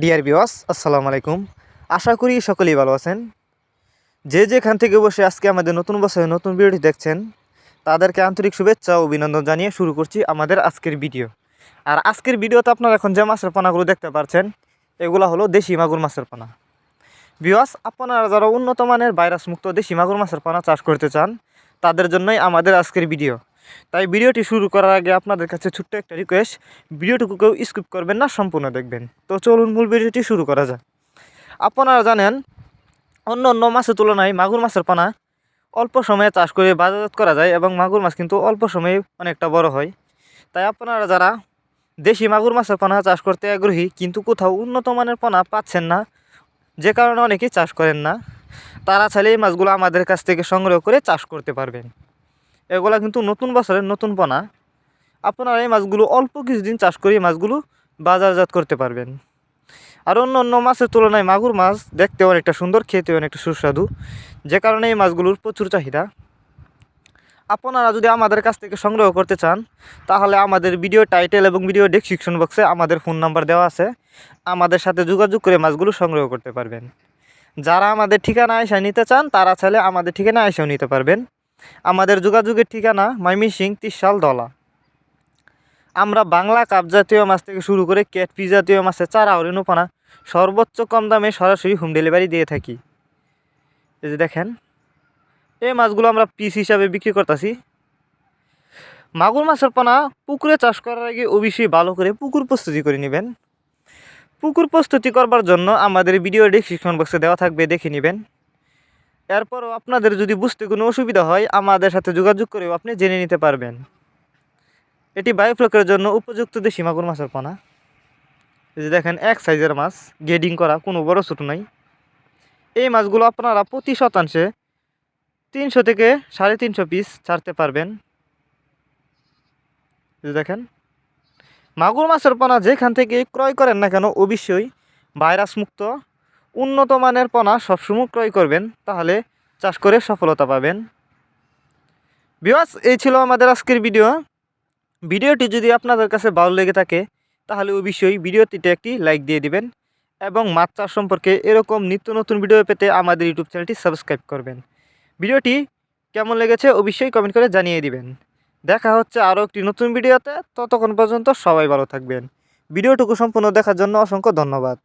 Dear viewers, আসসালামু আলাইকুম। আশা করি সকলেই ভালো আছেন। যে যেখান থেকে বসে আজকে আমাদের নতুন বছরের নতুন ভিডিওটি দেখছেন তাদেরকে আন্তরিক শুভেচ্ছা ও অভিনন্দন জানিয়ে শুরু করছি আমাদের আজকের ভিডিও। আর আজকের ভিডিওতে আপনারা এখন যে মাছের পোনাগুলো দেখতে পাচ্ছেন এগুলো হলো দেশি মাগুর মাছের পোনা। ভিউয়ার্স, আপনারা যারা উন্নত মানের ভাইরাস মুক্ত দেশি মাগুর মাছের পোনা চাষ করতে চান তাদের জন্যই আমাদের আজকের ভিডিও। তাই ভিডিওটি শুরু করার আগে আপনাদের কাছে ছোট্ট একটা রিকোয়েস্ট, ভিডিওটুকু কেউ স্কিপ করবেন না, সম্পূর্ণ দেখবেন। তো চলুন মূল ভিডিওটি শুরু করা যায়। আপনারা জানেন অন্য অন্য মাছের তুলনায় মাগুর মাছের পোনা অল্প সময়ে চাষ করে বাজারজাত করা যায় এবং মাগুর মাছ কিন্তু অল্প সময়ে অনেকটা বড় হয়। তাই আপনারা যারা দেশি মাগুর মাছের পোনা চাষ করতে আগ্রহী কিন্তু কোথাও উন্নত মানের পোনা পাচ্ছেন না, যে কারণে অনেকেই চাষ করেন না, তারা চাইলে এই মাছগুলো আমাদের কাছ থেকে সংগ্রহ করে চাষ করতে পারবেন। এগুলা কিন্তু নতুন বছরের নতুন পোনা। আপনারা এই মাছগুলো অল্প কিছুদিন চাষ করে এই মাছগুলো বাজারজাত করতে পারবেন। আর অন্য অন্য মাছের তুলনায় মাগুর মাছ দেখতে অনেকটা সুন্দর, খেতে অনেকটা সুস্বাদু, যে কারণে এই মাছগুলোর প্রচুর চাহিদা। আপনারা যদি আমাদের কাছ থেকে সংগ্রহ করতে চান তাহলে আমাদের ভিডিও টাইটেল এবং ভিডিও ডেসক্রিপশন বক্সে আমাদের ফোন নাম্বার দেওয়া আছে, আমাদের সাথে যোগাযোগ করে মাছগুলো সংগ্রহ করতে পারবেন। যারা আমাদের ঠিকানা এসে নিতে চান তারা চাইলে আমাদের ঠিকানা এসেও নিতে পারবেন। আমাদের যোগাযোগের ঠিকানা ময়মনসিংহ ত্রিশাল দলা। আমরা বাংলা কাপ জাতীয় মাছ থেকে শুরু করে ক্যাটফিশ জাতীয় মাছের চারা ও রেণুপানা সর্বোচ্চ কম দামে সরাসরি হোম ডেলিভারি দিয়ে থাকি। এই যে দেখেন, এই মাছগুলো আমরা পিস হিসাবে বিক্রি করতেছি। মাগুর মাছের পোনা পুকুরে চাষ করার আগে অবশ্যই ভালো করে পুকুর প্রস্তুতি করে নেবেন। পুকুর প্রস্তুতি করবার জন্য আমাদের ভিডিও ডেসক্রিপশন বক্সে দেওয়া থাকবে, দেখে নেবেন। এরপরও আপনাদের যদি বুঝতে কোনো অসুবিধা হয় আমাদের সাথে যোগাযোগ করেও আপনি জেনে নিতে পারবেন। এটি বায়োফ্লকের জন্য উপযুক্ত দেশি মাগুর মাছের পোনা। এই যে দেখেন, এক সাইজের মাছ, গ্রেডিং করা, কোনো বড় ছোটো নাই। এই মাছগুলো আপনারা প্রতি শতাংশে 300 থেকে 350 পিস ছাড়তে পারবেন। এই যে দেখেন, মাগুর মাছের পোনা যেখান থেকে ক্রয় করেন না কেন অবশ্যই ভাইরাস মুক্ত উন্নত মানের পোনা সবসময় ক্রয় করবেন, তাহলে চাষ করে সফলতা পাবেন। ভিউয়ার্স, এই ছিল আমাদের আজকের ভিডিওটি যদি আপনাদের কাছে ভালো লেগে থাকে তাহলে অবশ্যই ভিডিওটিতে একটি লাইক দিয়ে দিবেন এবং মাছ চাষ সম্পর্কে এরকম নিত্য নতুন ভিডিও পেতে আমাদের ইউটিউব চ্যানেলটি সাবস্ক্রাইব করবেন। ভিডিওটি কেমন লেগেছে অবশ্যই কমেন্ট করে জানিয়ে দিবেন। দেখা হচ্ছে আরও একটি নতুন ভিডিওতে, ততক্ষণ পর্যন্ত সবাই ভালো থাকবেন। ভিডিওটুকু সম্পূর্ণ দেখার জন্য অসংখ্য ধন্যবাদ।